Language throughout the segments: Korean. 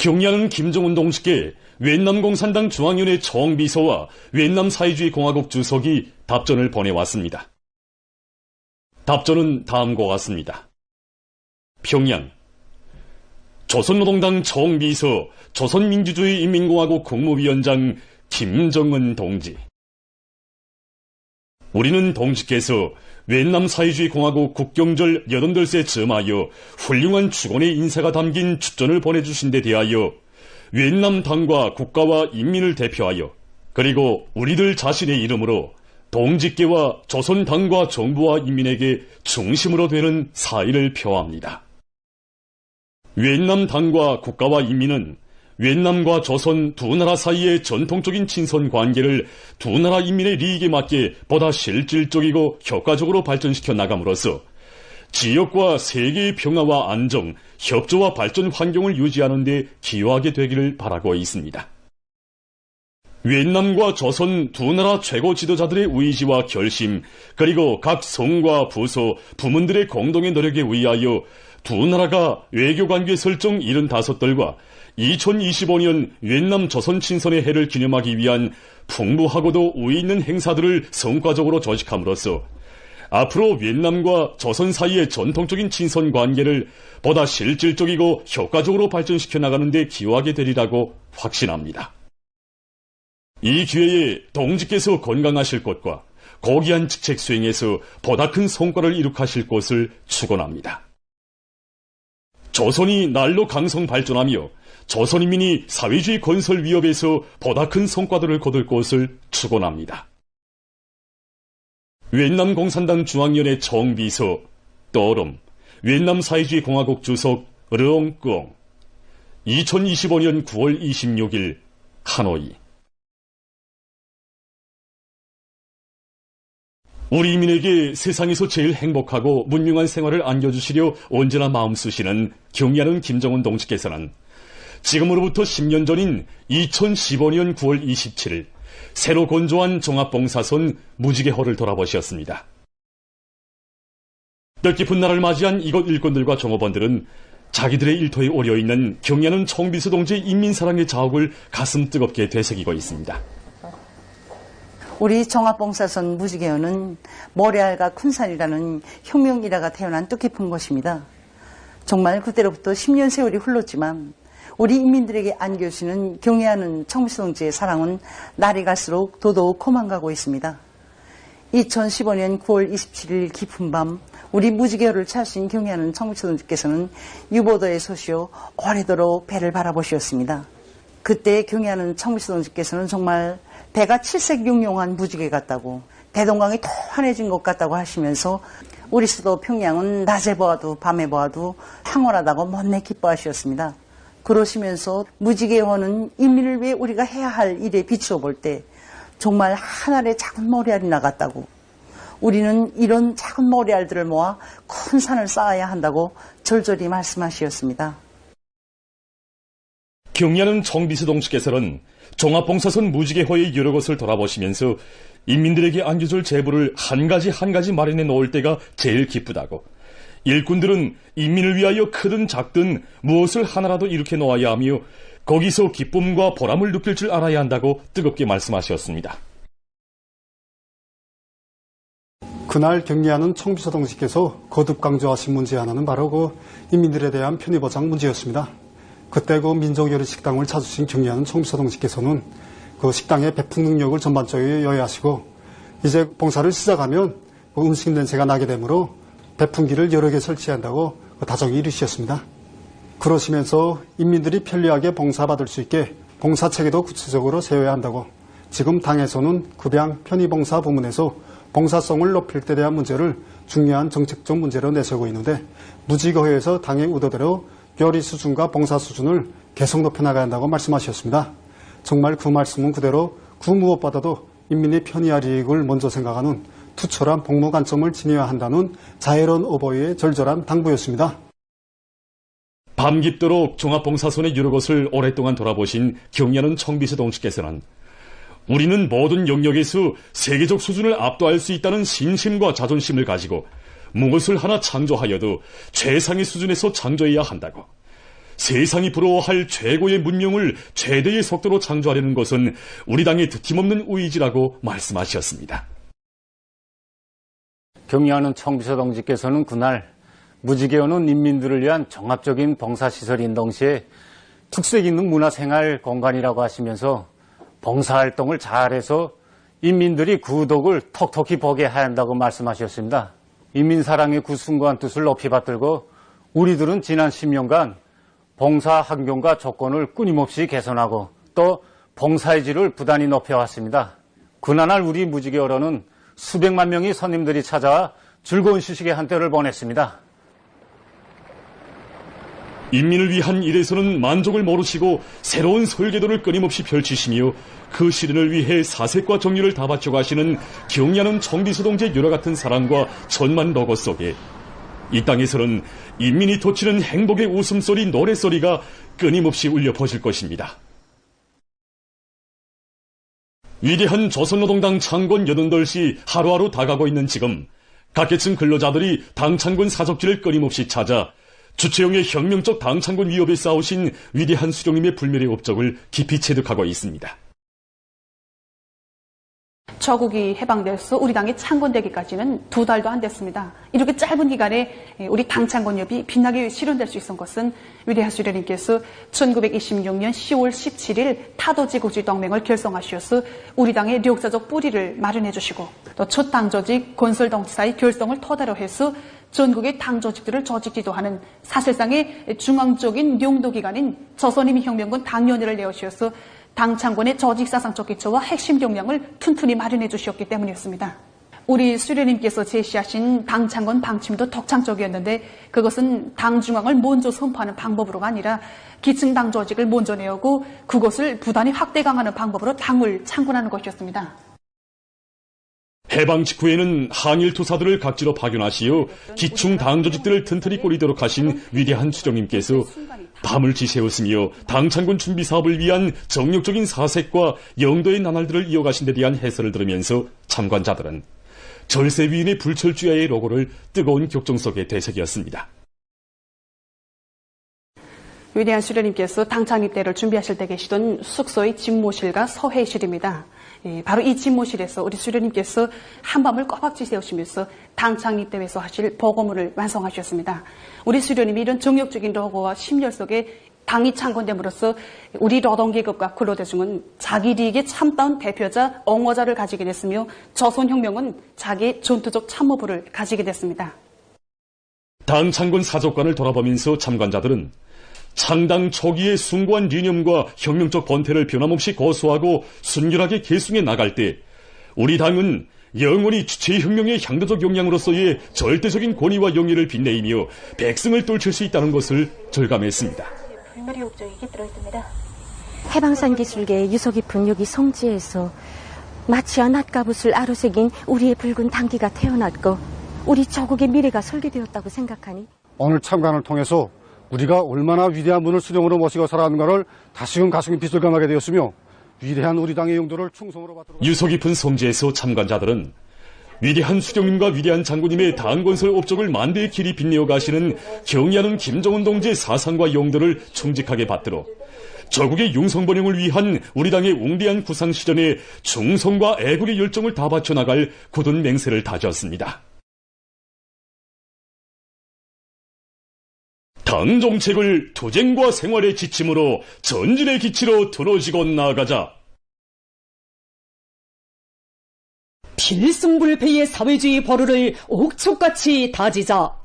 경야는 김정은 동지께 위엔남 공산당 중앙위원회 정비서와 위엔남 사회주의 공화국 주석이 답전을 보내왔습니다. 답전은 다음과 같습니다. 평양 조선노동당 정비서 조선민주주의인민공화국 국무위원장 김정은 동지, 우리는 동지께서 위엔남 사회주의 공화국 국경절 88세 즈음하여 훌륭한 축원의 인사가 담긴 축전을 보내주신 데 대하여 위엔남 당과 국가와 인민을 대표하여 그리고 우리들 자신의 이름으로 동지께와 조선 당과 정부와 인민에게 중심으로 되는 사의를 표합니다. 위엔남 당과 국가와 인민은 위엔남과 조선 두 나라 사이의 전통적인 친선 관계를 두 나라 인민의利益에 맞게 보다 실질적이고 효과적으로 발전시켜 나감으로써 지역과 세계의 평화와 안정, 협조와 발전 환경을 유지하는 데 기여하게 되기를 바라고 있습니다. 위엔남과 조선 두 나라 최고 지도자들의 의지와 결심, 그리고 각 성과 부서, 부문들의 공동의 노력에 의하여 두 나라가 외교관계 설정 75들과 2025년 위엔남 조선 친선의 해를 기념하기 위한 풍부하고도 의의 있는 행사들을 성과적으로 조직함으로써 앞으로 위엔남과 조선 사이의 전통적인 친선 관계를 보다 실질적이고 효과적으로 발전시켜 나가는 데 기여하게 되리라고 확신합니다. 이 기회에 동지께서 건강하실 것과 고귀한 직책 수행에서 보다 큰 성과를 이룩하실 것을 축원합니다. 조선이 날로 강성 발전하며 조선인민이 사회주의 건설 위협에서 보다 큰 성과들을 거둘 것을 축원합니다. 위엔남 공산당 중앙위원회 정비서 떠름 위엔남 사회주의 공화국 주석 르옹끄옹 2025년 9월 26일 하노이. 우리 인민에게 세상에서 제일 행복하고 문명한 생활을 안겨주시려 언제나 마음 쓰시는 경의하는 김정은 동지께서는 지금으로부터 10년 전인 2015년 9월 27일 새로 건조한 종합봉사선 무지개호를 돌아보셨습니다. 뜻깊은 날을 맞이한 이곳 일꾼들과 종업원들은 자기들의 일터에 오려있는 경의하는 청비서 동지의 인민사랑의 자욱을 가슴 뜨겁게 되새기고 있습니다. 우리 종합봉사선 무지개호는 모래알과 큰산이라는 혁명 일화가 태어난 뜻깊은 곳입니다. 정말 그때로부터 10년 세월이 흘렀지만 우리 인민들에게 안겨주시는 경애하는 청비서 동지의 사랑은 날이 갈수록 더더욱 커만가고 있습니다. 2015년 9월 27일 깊은 밤 우리 무지개호를 찾으신 경애하는 청비서 동지께서는 유보도에 서시어 오래도록 배를 바라보셨습니다. 그때 경애하는 청비서 동지께서는 정말 배가 칠색용용한 무지개 같다고, 대동강이 더 환해진 것 같다고 하시면서 우리 수도 평양은 낮에 보아도 밤에 보아도 황홀하다고 못내 기뻐하셨습니다. 그러시면서 무지개호는 인민을 위해 우리가 해야 할 일에 비추어 볼 때 정말 한 알의 작은 모래알이 나갔다고, 우리는 이런 작은 모래알들을 모아 큰 산을 쌓아야 한다고 절절히 말씀하셨습니다. 경의하는 정비서 동지께서는 종합봉사선 무지개호의 여러 것을 돌아보시면서 인민들에게 안겨줄 제보를 한 가지 마련해 놓을 때가 제일 기쁘다고, 일꾼들은 인민을 위하여 크든 작든 무엇을 하나라도 이렇게 놓아야 하며 거기서 기쁨과 보람을 느낄 줄 알아야 한다고 뜨겁게 말씀하셨습니다. 그날 경의하는 청비서 동지께서 거듭 강조하신 문제 하나는 바로 그 인민들에 대한 편의보장 문제였습니다. 그때 그 민족요리 식당을 찾으신 경의하는 청비서 동지께서는 그 식당의 배품 능력을 전반적으로 여해하시고 이제 봉사를 시작하면 그 음식 냄새가 나게 되므로 배풍기를 여러 개 설치한다고 그 다정히 이르셨습니다. 그러시면서 인민들이 편리하게 봉사받을 수 있게 봉사체계도 구체적으로 세워야 한다고, 지금 당에서는 급양 편의봉사 부문에서 봉사성을 높일 때 대한 문제를 중요한 정책적 문제로 내세우고 있는데 무지개호에서 당의 의도대로 요리 수준과 봉사 수준을 계속 높여나가야 한다고 말씀하셨습니다. 정말 그 말씀은 그대로 그 무엇보다도 인민의 편의와 이익을 먼저 생각하는 투철한 복무 관점을 지녀야 한다는 자애로운 어버이의 절절한 당부였습니다. 밤 깊도록 종합봉사선의 여러 것을 오랫동안 돌아보신 경의하는 청비서 동지께서는 우리는 모든 영역에서 세계적 수준을 압도할 수 있다는 신심과 자존심을 가지고 무엇을 하나 창조하여도 최상의 수준에서 창조해야 한다고, 세상이 부러워할 최고의 문명을 최대의 속도로 창조하려는 것은 우리 당의 드팀없는 의지라고 말씀하셨습니다. 경의하는 청비서 동지께서는 그날 무지개 오는 인민들을 위한 종합적인 봉사시설인 동시에 특색 있는 문화생활 공간이라고 하시면서 봉사활동을 잘해서 인민들이 그 덕을 톡톡히 보게 해야 한다고 말씀하셨습니다. 인민사랑의 그 숭고한 뜻을 높이 받들고 우리들은 지난 10년간 봉사 환경과 조건을 끊임없이 개선하고 또 봉사의 질을 부단히 높여왔습니다. 그날 우리 무지개어로는 수백만 명의 손님들이 찾아와 즐거운 휴식의 한때를 보냈습니다. 인민을 위한 일에서는 만족을 모르시고 새로운 설계도를 끊임없이 펼치시며 그 실현을 위해 사색과 정열을 다 바쳐가시는 경의하는 청비서 동지의 유라 같은 사랑과 천만 로고 속에 이 땅에서는 인민이 돋치는 행복의 웃음소리, 노래소리가 끊임없이 울려 퍼질 것입니다. 위대한 조선노동당 창건 88시 하루하루 다가고 있는 지금 각계층 근로자들이 당 창건 사적지를 끊임없이 찾아 주체형의 혁명적 당 창건 위협에 싸우신 위대한 수령님의 불멸의 업적을 깊이 체득하고 있습니다. 저국이 해방돼서 우리 당이 창건되기까지는 2달도 안 됐습니다. 이렇게 짧은 기간에 우리 당 창건협이 빛나게 실현될 수 있었던 것은 위대한 수령님께서 1926년 10월 17일 타도지국지 동맹을 결성하셔서 우리 당의 역사적 뿌리를 마련해 주시고 또 첫 당조직 건설동지사의 결성을 토대로 해서 전국의 당조직들을 조직 지도하는 사실상의 중앙적인 용도기관인 조선인민혁명군 당연회를 내어주셔서 당 창건의 조직사상적 기초와 핵심 역량을 튼튼히 마련해 주셨기 때문이었습니다. 우리 수령님께서 제시하신 당 창건 방침도 독창적이었는데 그것은 당 중앙을 먼저 선포하는 방법으로가 아니라 기층 당 조직을 먼저 내오고 그것을 부단히 확대 강화하는 방법으로 당을 창건하는 것이었습니다. 해방 직후에는 항일 투사들을 각지로 파견하시어 기충 당 조직들을 튼튼히 꾸리도록 하신 위대한 수령님께서 밤을 지새웠으며 당 창건 준비 사업을 위한 정력적인 사색과 영도의 나날들을 이어가신 데 대한 해설을 들으면서 참관자들은 절세 위인의 불철주야의 로고를 뜨거운 격정 속에 되새겼습니다. 위대한 수령님께서 당 창립 때를 준비하실 때 계시던 숙소의 집무실과 서회실입니다. 바로 이 집무실에서 우리 수령님께서 한밤을 꼬박지 세우시면서 당 창립대회에서 하실 보고문을 완성하셨습니다. 우리 수령님이 이런 정력적인 로고와 심려 속에 당이 창건됨으로써 우리 노동계급과 근로대중은 자기利益의 참다운 대표자, 옹호자를 가지게 됐으며 조선혁명은 자기의 전투적 참모부를 가지게 됐습니다. 당 창건 사족관을 돌아보면서 참관자들은 창당 초기의 숭고한 이념과 혁명적 본태를 변함없이 고수하고 순결하게 계승해 나갈 때 우리 당은 영원히 주체혁명의 향도적 역량으로서의 절대적인 권위와 영예를 빛내이며 백성을 뚫칠 수 있다는 것을 절감했습니다. 불멸의 업적이 들어있습니다. 해방산 기술계의 유서 깊은 여기 성지에서 마치와 낫가붓을 아로새긴 우리의 붉은 당기가 태어났고 우리 조국의 미래가 설계되었다고 생각하니 오늘 참관을 통해서 우리가 얼마나 위대한 분을 수령으로 모시고 살아왔는가를 다시금 가슴 깊이 실감하게 되었으며 위대한 우리 당의 용도를 충성으로 받도록 유서 깊은 성지에서 참관자들은 위대한 수령님과 위대한 장군님의 당건설 업적을 만대의 길이 빛내어 가시는 경의하는 김정은 동지의 사상과 용도를 충직하게 받들어 조국의 융성번영을 위한 우리 당의 웅대한 구상실현에 충성과 애국의 열정을 다 바쳐나갈 굳은 맹세를 다졌습니다. 당 정책을 투쟁과 생활의 지침으로 전진의 기치로 들어지고 나아가자. 필승불패의 사회주의 버루를 옥촉같이 다지자.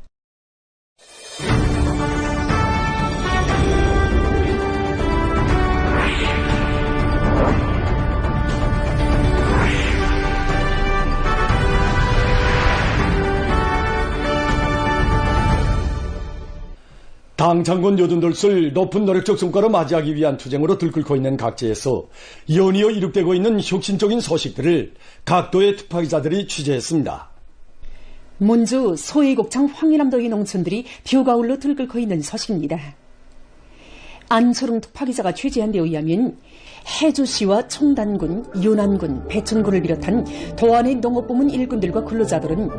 당 창건 88을 높은 노력적 성과로 맞이하기 위한 투쟁으로 들끓고 있는 각지에서 연이어 이룩되고 있는 혁신적인 소식들을 각도의 특파기자들이 취재했습니다. 문주 소해곡창 황리남도의 농촌들이 벼가울로 들끓고 있는 소식입니다. 안철웅 특파기자가 취재한 데 의하면 해주시와 청단군, 윤안군, 배천군을 비롯한 도안의 농업부문 일꾼들과 근로자들은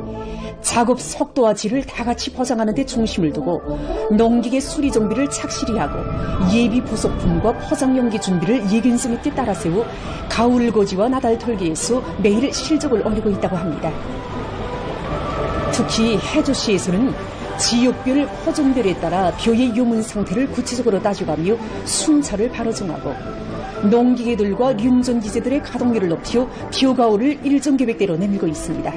작업 속도와 질을 다 같이 보장하는 데 중심을 두고 농기계 수리 정비를 착실히 하고 예비 부속품과 포장용기 준비를 예견성 있게 따라 세워 가을고지와 나달 털기에서 매일 실적을 올리고 있다고 합니다. 특히 해주시에서는 지역별 호종별에 따라 벼의 유문 상태를 구체적으로 따져가며 순차를 바로 정하고 농기계들과 륜전기제들의 가동률을 높여 벼가오를 일정 계획대로 내밀고 있습니다.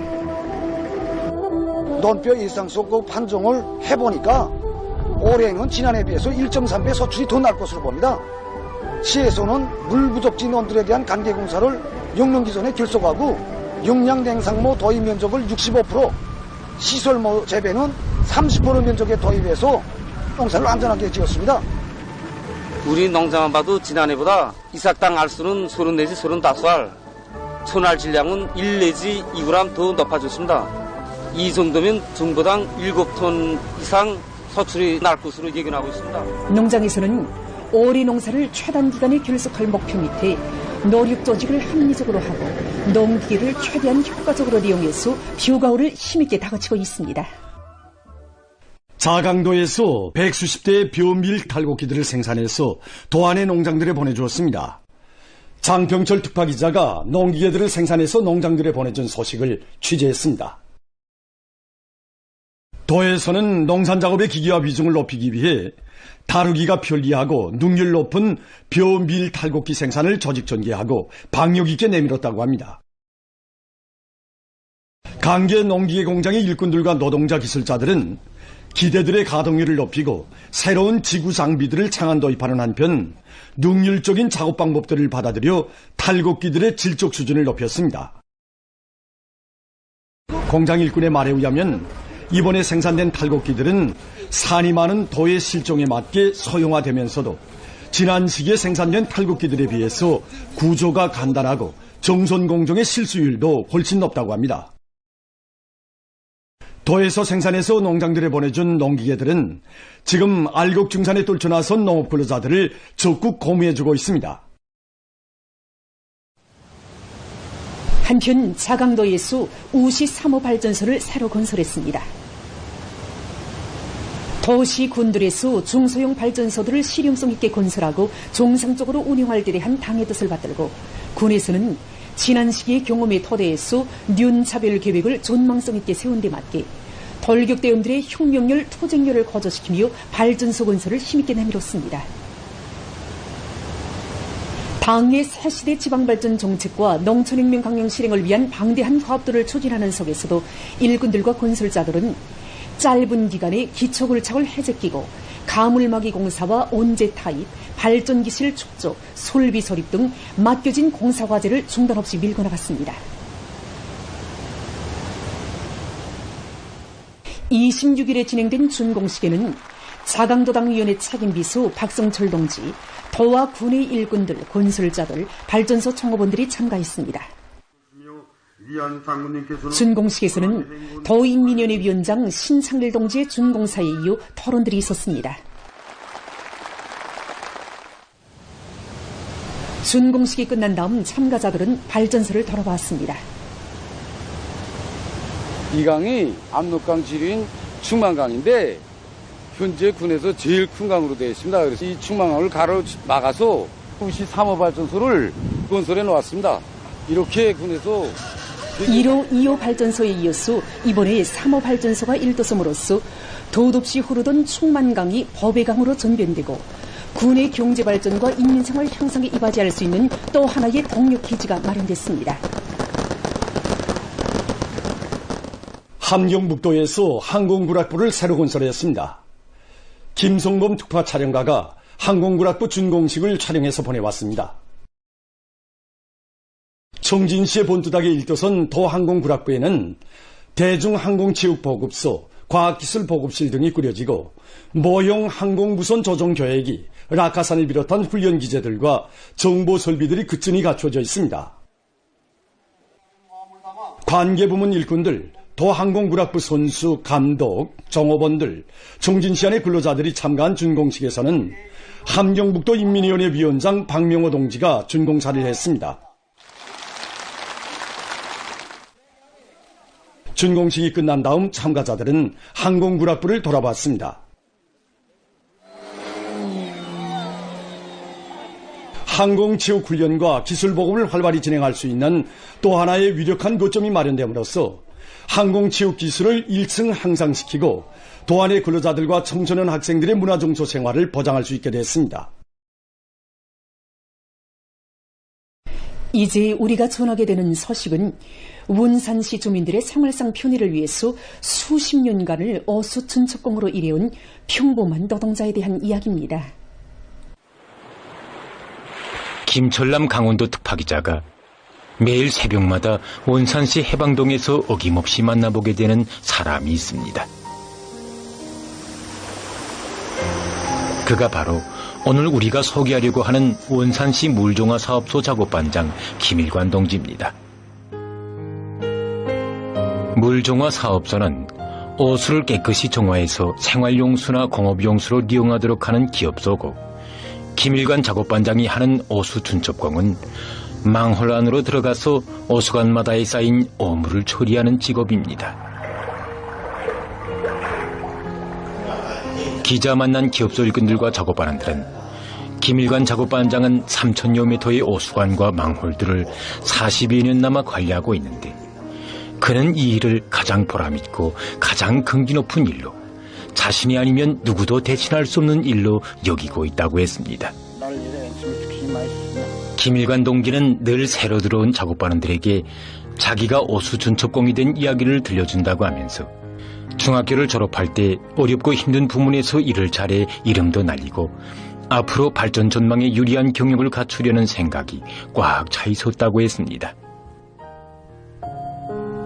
논벼 일상 속 그 판정을 해보니까 올해는 지난해에 비해서 1.3배 소출이 더 날 것으로 봅니다. 시에서는 물 부족지 논들에 대한 관계 공사를 6년 기존에 결속하고 용량 냉상모 도입 면적을 65%, 시설모 재배는 30% 면적에 도입해서 농사를 안전하게 지었습니다. 우리 농장만 봐도 지난해보다 이삭당 알수는 30 내지 35알, 천알 질량은 1 내지 2g 더 높아졌습니다. 이 정도면 정보당 7톤 이상 소출이 날 것으로 예견하고 있습니다. 농장에서는 올해 농사를 최단 기간에 결속할 목표 밑에 노력 조직을 합리적으로 하고 농기계를 최대한 효과적으로 이용해서 벼가오를 힘있게 다그치고 있습니다. 자강도에서 1수십 대의 벼밀 탈곡기들을 생산해서 도안의 농장들에 보내주었습니다. 장병철 특파기자가 농기계들을 생산해서 농장들에 보내준 소식을 취재했습니다. 도에서는 농산작업의 기계화 비중을 높이기 위해 다루기가 편리하고 능률 높은 벼밀 탈곡기 생산을 조직 전개하고 방역 있게 내밀었다고 합니다. 강계 농기계 공장의 일꾼들과 노동자 기술자들은 기대들의 가동률을 높이고 새로운 지구 장비들을 창안 도입하는 한편 능률적인 작업 방법들을 받아들여 탈곡기들의 질적 수준을 높였습니다. 공장 일꾼의 말에 의하면 이번에 생산된 탈곡기들은 산이 많은 도의 실종에 맞게 소형화되면서도 지난 시기에 생산된 탈곡기들에 비해서 구조가 간단하고 정손 공정의 실수율도 훨씬 높다고 합니다. 도에서 생산해서 농장들에 보내준 농기계들은 지금 알곡 증산에 떨쳐나선 농업 근로자들을 적극 고무해주고 있습니다. 한편 자강도에서 우시 3호 발전소를 새로 건설했습니다. 도시 군들에서 중소형 발전소들을 실용성 있게 건설하고 정상적으로 운영할 데 대한 당의 뜻을 받들고 군에서는 지난 시기의 경험에 토대해서 륜차별 계획을 전망성 있게 세운 데 맞게 돌격대원들의 혁명열, 투쟁열을 거저시키며 발전소 건설을 힘있게 내밀었습니다. 당의 새시대 지방발전 정책과 농촌혁명 강령 실행을 위한 방대한 화합도를 추진하는 속에서도 일꾼들과 건설자들은 짧은 기간에 기초굴착을 해제끼고 가물막이 공사와 온재 타입, 발전기실 축조, 솔비 소립 등 맡겨진 공사 과제를 중단 없이 밀고 나갔습니다. 26일에 진행된 준공식에는 자강도당위원회 책임비서 박성철 동지, 도와 군의 일꾼들, 건설자들, 발전소 총업원들이 참가했습니다. 준공식에서는 도인민연회 위원장 신창일 동지의 준공사에 이어 토론들이 있었습니다. 준공식이 끝난 다음 참가자들은 발전소를 돌아봤습니다. 이 강이 압록강 지류인 충만강인데 현재 군에서 제일 큰 강으로 되어 있습니다. 그래서 이 충만강을 가로막아서 우시 3호 발전소를 건설해 놓았습니다. 이렇게 군에서 1호, 2호 발전소에 이어서 이번에 3호 발전소가 일도섬으로써 덧없이 흐르던 충만강이 법외강으로 전변되고 군의 경제발전과 인민생활 향상에 이바지할 수 있는 또 하나의 동력 기지가 마련됐습니다. 함경북도에서 항공구락부를 새로 건설했습니다. 김성범 특파 촬영가가 항공구락부 준공식을 촬영해서 보내왔습니다. 청진시의 본투닥의 1도선 도항공구락부에는 대중항공체육보급소, 과학기술보급실 등이 꾸려지고 모형 항공무선 조종교획이 라카산을 비롯한 훈련기재들과 정보설비들이 그쯤이 갖춰져 있습니다. 관계부문 일꾼들, 도항공구락부 선수, 감독, 종업원들, 청진시 안의 근로자들이 참가한 준공식에서는 함경북도 인민위원회 위원장 박명호 동지가 준공사를 했습니다. 준공식이 끝난 다음 참가자들은 항공구락부를 돌아봤습니다. 항공체육훈련과 기술보급을 활발히 진행할 수 있는 또 하나의 유력한 거점이 마련됨으로써 항공체육기술을 1층 향상시키고 도안의 근로자들과 청소년 학생들의 문화종소 생활을 보장할 수 있게 됐습니다. 이제 우리가 전하게 되는 서식은 원산시 주민들의 생활상 편의를 위해서 수십 년간을 어수천척공으로 일해온 평범한 노동자에 대한 이야기입니다. 김철남 강원도 특파기자가 매일 새벽마다 원산시 해방동에서 어김없이 만나보게 되는 사람이 있습니다. 그가 바로 오늘 우리가 소개하려고 하는 원산시 물종화 사업소 작업반장 김일관 동지입니다. 물종화 사업소는 오수를 깨끗이 정화해서 생활용수나 공업용수로 이용하도록 하는 기업소고, 김일관 작업반장이 하는 오수 준첩공은 망홀 안으로 들어가서 오수관마다에 쌓인 오물을 처리하는 직업입니다. 기자 만난 기업소 일꾼들과 작업반원들은 김일관 작업반장은 3,000여 미터의 오수관과 망홀들을 40여 년 남아 관리하고 있는데, 그는 이 일을 가장 보람있고 가장 긍지 높은 일로, 자신이 아니면 누구도 대신할 수 없는 일로 여기고 있다고 했습니다. 김일관 동지는 늘 새로 들어온 작업반원들에게 자기가 오수 준첩공이 된 이야기를 들려준다고 하면서 중학교를 졸업할 때 어렵고 힘든 부문에서 일을 잘해 이름도 날리고 앞으로 발전 전망에 유리한 경력을 갖추려는 생각이 꽉 차 있었다고 했습니다.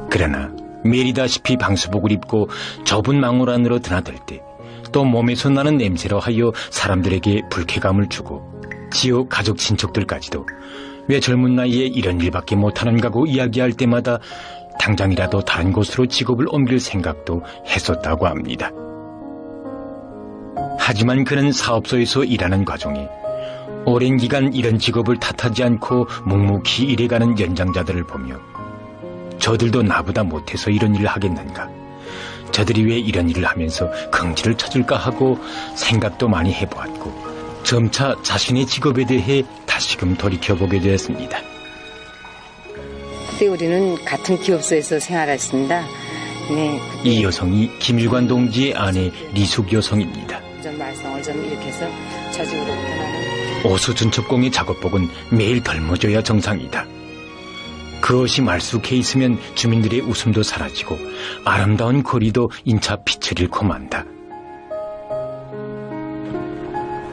그러나 매리다시피 방수복을 입고 좁은 망홀 안으로 드나들 때 또 몸에서 나는 냄새로 하여 사람들에게 불쾌감을 주고 지역 가족 친척들까지도 왜 젊은 나이에 이런 일밖에 못하는가고 이야기할 때마다 당장이라도 다른 곳으로 직업을 옮길 생각도 했었다고 합니다. 하지만 그는 사업소에서 일하는 과정에 오랜 기간 이런 직업을 탓하지 않고 묵묵히 일해가는 연장자들을 보며 저들도 나보다 못해서 이런 일을 하겠는가, 저들이 왜 이런 일을 하면서 긍지를 찾을까 하고 생각도 많이 해보았고 점차 자신의 직업에 대해 다시금 돌이켜보게 되었습니다. 그때 우리는 같은 기업소에서 생활했습니다. 네. 이 여성이 김일관 동지의 아내 리숙 여성입니다. 좀 말썽을 좀 일으켜서 저직으로부터 나는 오수 준첩공의 작업복은 매일 덜머져야 정상이다. 그 옷이 말쑥해 있으면 주민들의 웃음도 사라지고 아름다운 거리도 인차 빛을 잃고 만다.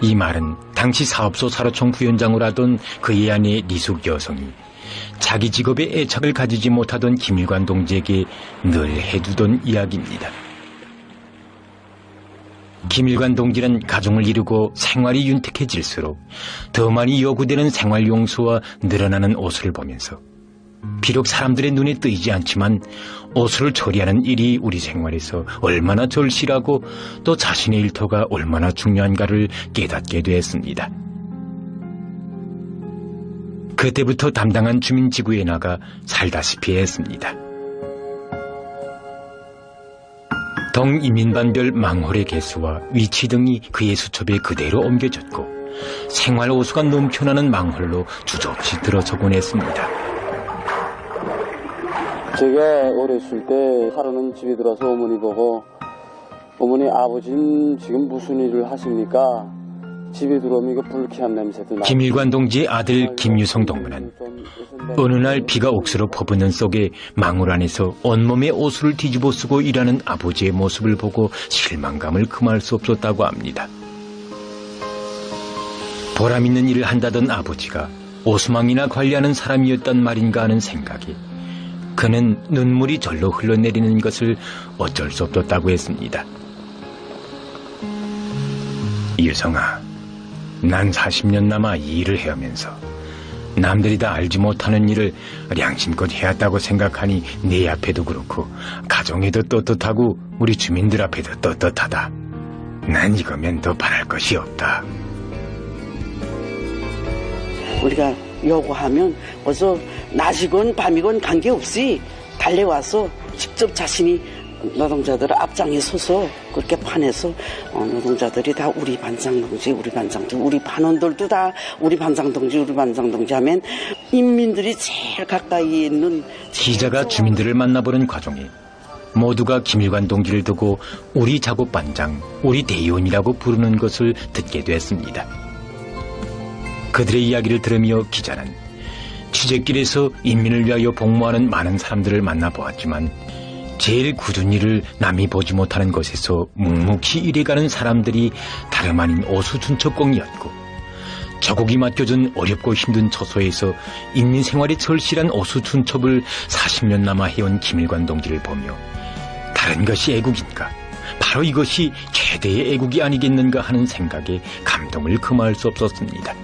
이 말은 당시 사업소 사로총 부위원장을 하던 그의 아내 리숙 여성이 자기 직업에 애착을 가지지 못하던 김일관 동지에게 늘 해두던 이야기입니다. 김일관 동지는 가정을 이루고 생활이 윤택해질수록 더 많이 요구되는 생활용수와 늘어나는 오수를 보면서 비록 사람들의 눈에 띄지 않지만 오수를 처리하는 일이 우리 생활에서 얼마나 절실하고 또 자신의 일터가 얼마나 중요한가를 깨닫게 되었습니다. 그때부터 담당한 주민지구에 나가 살다시피 했습니다. 동이민반별 망홀의 개수와 위치 등이 그의 수첩에 그대로 옮겨졌고 생활오수가 넘쳐나는 망홀로 주저없이 들어서곤 했습니다. 제가 어렸을 때 하루는 집에 들어서 어머니 보고, 어머니 아버지는 지금 무슨 일을 하십니까? 집에 들어오면 이거 불쾌한 냄새도 나고. 김일관 동지의 아들 김유성 동무는 어느 날 비가 옥수로 퍼붓는 속에 망울 안에서 온몸에 오수를 뒤집어 쓰고 일하는 아버지의 모습을 보고 실망감을 금할 수 없었다고 합니다. 보람있는 일을 한다던 아버지가 오수망이나 관리하는 사람이었단 말인가 하는 생각에 그는 눈물이 절로 흘러내리는 것을 어쩔 수 없었다고 했습니다. 유성아, 난 40년 남아 이 일을 해오면서 남들이 다 알지 못하는 일을 양심껏 해왔다고 생각하니 내 앞에도 그렇고 가정에도 떳떳하고 우리 주민들 앞에도 떳떳하다. 난 이거면 더 바랄 것이 없다. 우리가 요구하면 어서 낮이건 밤이건 관계없이 달려와서 직접 자신이 노동자들을 앞장에 서서 그렇게 판에서 노동자들이 다 우리 반장동지 우리 반원들도 다 우리 반장동지 하면 인민들이 제일 가까이 있는 기자가 주민들을 만나보는 과정에 모두가 김일관 동지를 두고 우리 작업반장, 우리 대의원이라고 부르는 것을 듣게 됐습니다. 그들의 이야기를 들으며 기자는 취재길에서 인민을 위하여 복무하는 많은 사람들을 만나보았지만 제일 굳은 일을 남이 보지 못하는 것에서 묵묵히 일해가는 사람들이 다름 아닌 오수준첩공이었고 저곡이 맡겨준 어렵고 힘든 처소에서 인민생활에 절실한 오수준첩을 40년 남아 해온 김일관 동지를 보며 다른 것이 애국인가? 바로 이것이 최대의 애국이 아니겠는가 하는 생각에 감동을 금할 수 없었습니다.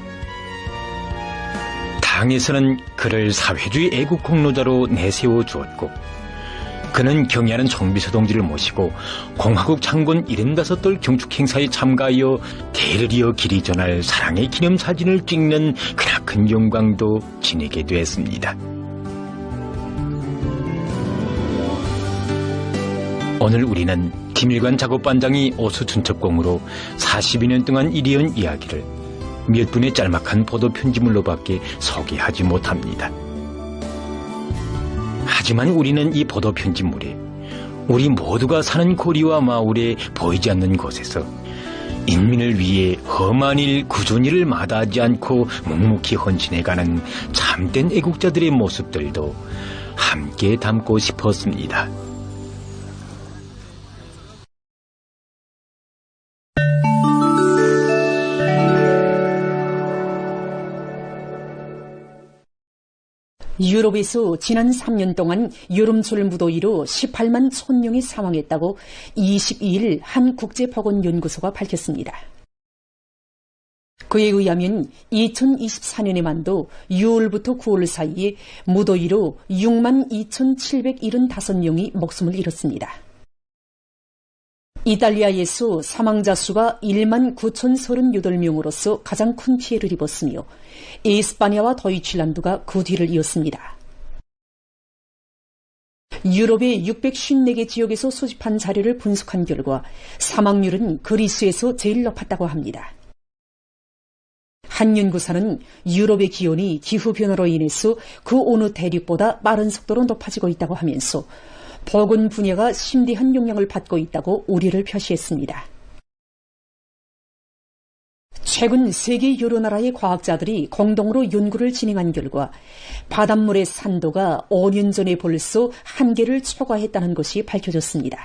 당에서는 그를 사회주의 애국 공로자로 내세워 주었고 그는 경애하는 정비서 동지를 모시고 공화국 창건 75돌 경축행사에 참가하여 대를 이어 길이 전할 사랑의 기념사진을 찍는 크나큰 영광도 지니게 되었습니다. 오늘 우리는 김일관 작업반장이 오수준첩공으로 42년 동안 일해온 이야기를 몇 분의 짤막한 보도 편지물로밖에 소개하지 못합니다. 하지만 우리는 이 보도 편지물에 우리 모두가 사는 고리와 마을에 보이지 않는 곳에서 인민을 위해 험한 일, 굳은 일을 마다하지 않고 묵묵히 헌신해가는 참된 애국자들의 모습들도 함께 담고 싶었습니다. 유럽에서 지난 3년 동안 여름철 무더위로 18만 1000명이 사망했다고 22일 한 국제보건연구소가 밝혔습니다. 그에 의하면 2024년에만도 6월부터 9월 사이에 무더위로 6만 2775명이 목숨을 잃었습니다. 이탈리아에서 사망자 수가 1만 9038명으로서 가장 큰 피해를 입었으며 에스파냐와 도이칠란드가 그 뒤를 이었습니다. 유럽의 654개 지역에서 수집한 자료를 분석한 결과 사망률은 그리스에서 제일 높았다고 합니다. 한 연구사는 유럽의 기온이 기후변화로 인해서 그 어느 대륙보다 빠른 속도로 높아지고 있다고 하면서 보건 분야가 심대한 영향을 받고 있다고 우려를 표시했습니다. 최근 세계 여러 나라의 과학자들이 공동으로 연구를 진행한 결과 바닷물의 산도가 5년 전에 벌써 한계를 초과했다는 것이 밝혀졌습니다.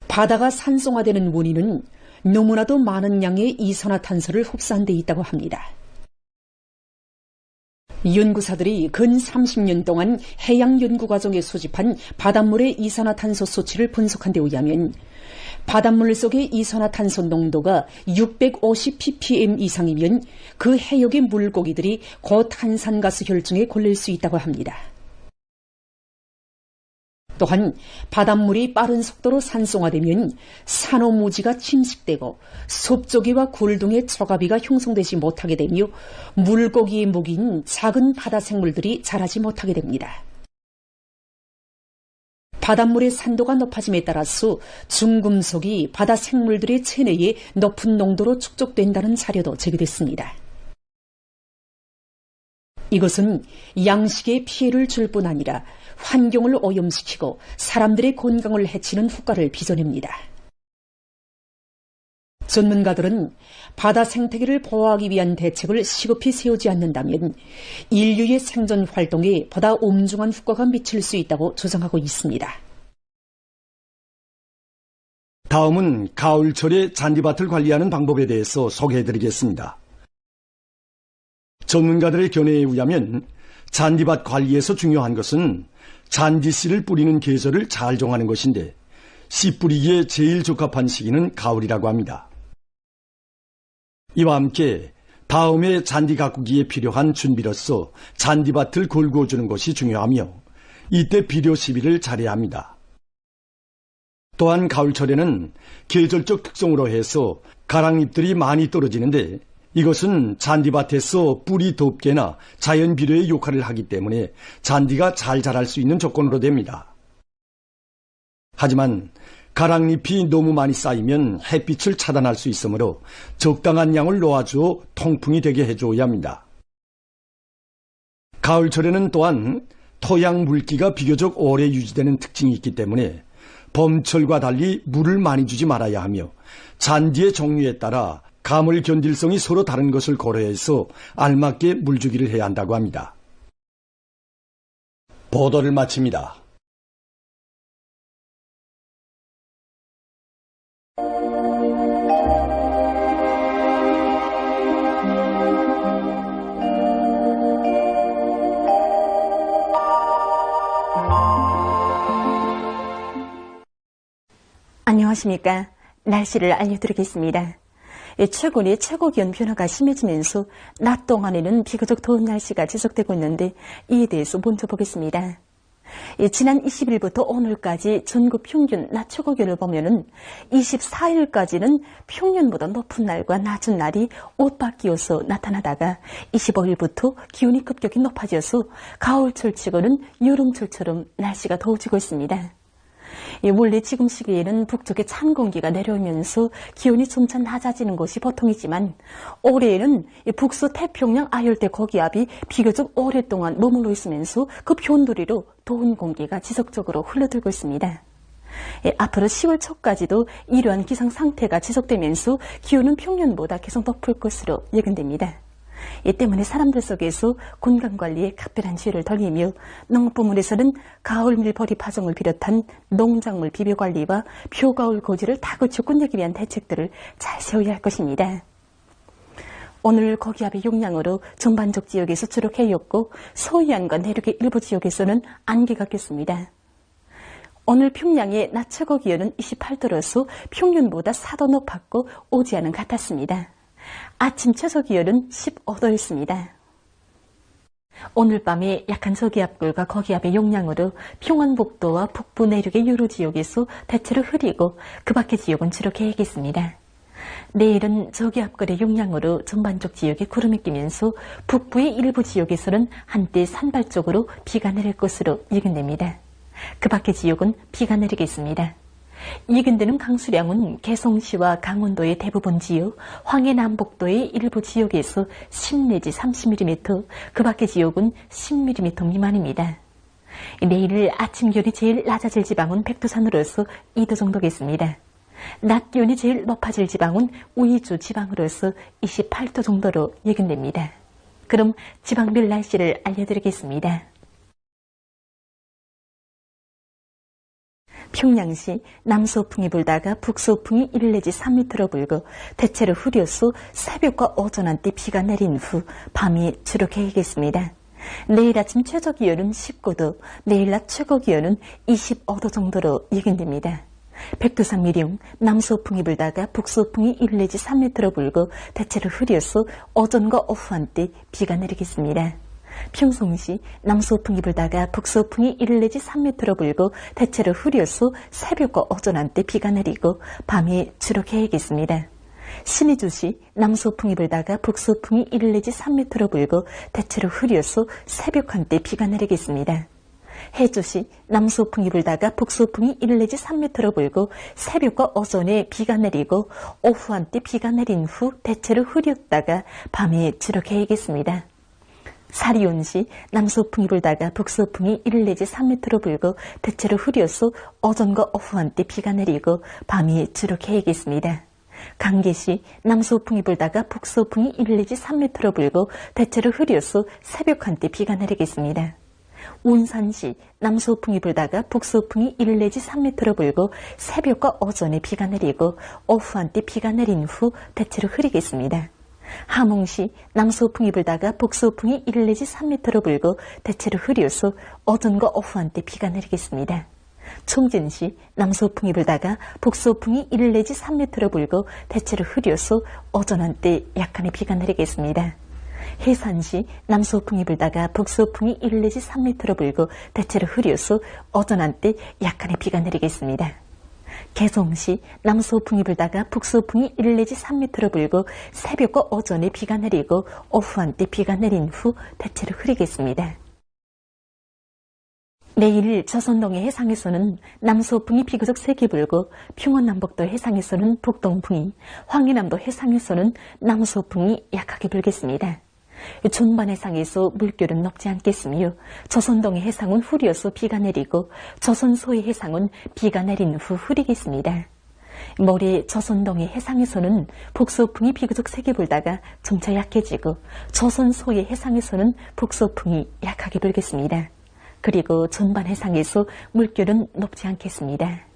바다가 산성화되는 원인은 너무나도 많은 양의 이산화탄소를 흡수한 데 있다고 합니다. 연구사들이 근 30년 동안 해양 연구 과정에 수집한 바닷물의 이산화탄소 수치를 분석한 데 의하면 바닷물 속의 이산화탄소 농도가 650ppm 이상이면 그 해역의 물고기들이 곧 탄산가스 혈중에 걸릴 수 있다고 합니다. 또한 바닷물이 빠른 속도로 산성화되면 산호무지가 침식되고 섭조개와 굴 등의 초가비가 형성되지 못하게 되며 물고기의 먹이인 작은 바다 생물들이 자라지 못하게 됩니다. 바닷물의 산도가 높아짐에 따라서 중금속이 바다 생물들의 체내에 높은 농도로 축적된다는 자료도 제기됐습니다. 이것은 양식에 피해를 줄 뿐 아니라 환경을 오염시키고 사람들의 건강을 해치는 후과를 빚어냅니다. 전문가들은 바다 생태계를 보호하기 위한 대책을 시급히 세우지 않는다면 인류의 생존 활동에 보다 엄중한 후과가 미칠 수 있다고 주장하고 있습니다. 다음은 가을철에 잔디밭을 관리하는 방법에 대해서 소개해드리겠습니다. 전문가들의 견해에 의하면 잔디밭 관리에서 중요한 것은 잔디씨를 뿌리는 계절을 잘 정하는 것인데 씨 뿌리기에 제일 적합한 시기는 가을이라고 합니다. 이와 함께 다음에 잔디 가꾸기에 필요한 준비로서 잔디밭을 걸구어주는 것이 중요하며 이때 비료 시비를 잘해야 합니다. 또한 가을철에는 계절적 특성으로 해서 가랑잎들이 많이 떨어지는데 이것은 잔디밭에서 뿌리 덮개나 자연 비료의 역할을 하기 때문에 잔디가 잘 자랄 수 있는 조건으로 됩니다. 하지만 가랑잎이 너무 많이 쌓이면 햇빛을 차단할 수 있으므로 적당한 양을 놓아주어 통풍이 되게 해줘야 합니다. 가을철에는 또한 토양 물기가 비교적 오래 유지되는 특징이 있기 때문에 봄철과 달리 물을 많이 주지 말아야 하며 잔디의 종류에 따라 가물 견딜성이 서로 다른 것을 고려해서 알맞게 물 주기를 해야 한다고 합니다. 보도를 마칩니다. 안녕하십니까. 날씨를 알려드리겠습니다. 최근에 최고기온 변화가 심해지면서 낮 동안에는 비교적 더운 날씨가 지속되고 있는데 이에 대해서 먼저 보겠습니다. 지난 20일부터 오늘까지 전국 평균 낮 최고기온을 보면은 24일까지는 평년보다 높은 날과 낮은 날이 옷 바뀌어서 나타나다가 25일부터 기온이 급격히 높아져서 가을철치고는 여름철처럼 날씨가 더워지고 있습니다. 원래 지금 시기에는 북쪽에 찬 공기가 내려오면서 기온이 점차 낮아지는 것이 보통이지만 올해에는 북서 태평양 아열대 고기압이 비교적 오랫동안 머물러 있으면서 그 변두리로 더운 공기가 지속적으로 흘러들고 있습니다. 앞으로 10월 초까지도 이러한 기상 상태가 지속되면서 기온은 평년보다 계속 높을 것으로 예견됩니다. 이 때문에 사람들 속에서 건강관리에 각별한 주의를 돌리며 농업부문에서는 가을 밀보리 파종을 비롯한 농작물 비료관리와 표가을 고지를 다그쳐 끝내기 위한 대책들을 잘 세워야 할 것입니다. 오늘 고기압의 용량으로 전반적 지역에서 주로 해였고 서해안과 내륙의 일부 지역에서는 안개가 꼈습니다. 오늘 평양의 낮 최고 기온은 28도로서 평년보다 4도 높았고 오지안은 같았습니다. 아침 최저 기온은 15도였습니다. 오늘 밤에 약한 저기압골과 거기압의 용량으로 평안북도와 북부 내륙의 여러 지역에서 대체로 흐리고 그 밖의 지역은 주로 개겠습니다. 내일은 저기압골의 용량으로 전반적 지역에 구름이 끼면서 북부의 일부 지역에서는 한때 산발적으로 비가 내릴 것으로 예견됩니다. 그 밖의 지역은 비가 내리겠습니다. 예견되는 강수량은 개성시와 강원도의 대부분 지역, 황해남북도의 일부 지역에서 10 내지 30mm, 그 밖의 지역은 10mm 미만입니다. 내일 아침 기온이 제일 낮아질 지방은 백두산으로서 2도 정도겠습니다. 낮 기온이 제일 높아질 지방은 우이주 지방으로서 28도 정도로 예견됩니다. 그럼 지방별 날씨를 알려드리겠습니다. 평양시 남서풍이 불다가 북서풍이 1 내지 3m로 불고 대체로 흐려서 새벽과 오전 한때 비가 내린 후 밤이 주로 개겠습니다. 내일 아침 최저 기온은 19도, 내일 낮 최고 기온은 25도 정도로 예견됩니다. 백두산 미령 남서풍이 불다가 북서풍이 1 내지 3m로 불고 대체로 흐려서 오전과 오후 한때 비가 내리겠습니다. 평송시 남서풍이 불다가 북서풍이 1 내지 3m로 불고 대체로 흐려서 새벽과 오전 한때 비가 내리고 밤이 주로 개겠습니다. 신의주시 남서풍이 불다가 북서풍이 1 내지 3m로 불고 대체로 흐려서 새벽 한때 비가 내리겠습니다. 해주시 남서풍이 불다가 북서풍이 1 내지 3m로 불고 새벽과 오전에 비가 내리고 오후 한때 비가 내린 후 대체로 흐렸다가 밤이 주로 개겠습니다. 사리온시 남서풍이 불다가 북서풍이 1 내지 3m로 불고 대체로 흐려서 오전과 오후 한때 비가 내리고 밤이 주로 개겠습니다. 강계시 남서풍이 불다가 북서풍이 1 내지 3m로 불고 대체로 흐려서 새벽 한때 비가 내리겠습니다. 운산시 남서풍이 불다가 북서풍이 1 내지 3m로 불고 새벽과 오전에 비가 내리고 오후 한때 비가 내린 후 대체로 흐리겠습니다. 함흥시 남서풍이 불다가 북서풍이 1 내지 3m로 불고 대체로 흐려서 오전과 오후 한때 비가 내리겠습니다. 청진시 남서풍이 불다가 북서풍이 1 내지 3m로 불고 대체로 흐려서 오전 한때 약간의 비가 내리겠습니다. 해산시 남서풍이 불다가 북서풍이 1 내지 3m로 불고 대체로 흐려서 오전 한때 약간의 비가 내리겠습니다. 개성시 남서풍이 불다가 북서풍이 1 내지 3m로 불고 새벽과 오전에 비가 내리고 오후 한때 비가 내린 후 대체로 흐리겠습니다. 내일 저선동해 해상에서는 남서풍이 비교적 세게 불고 평원남북도 해상에서는 북동풍이, 황해남도 해상에서는 남서풍이 약하게 불겠습니다. 존반 해상에서 물결은 높지 않겠으며 저선동해 해상은 흐려서 비가 내리고 저선소해 해상은 비가 내린 후 흐리겠습니다. 모레 저선동해 해상에서는 북서풍이 비교적 세게 불다가 점차 약해지고 저선소해 해상에서는 북서풍이 약하게 불겠습니다. 그리고 전반 해상에서 물결은 높지 않겠습니다.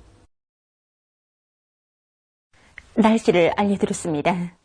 날씨를 알려드렸습니다.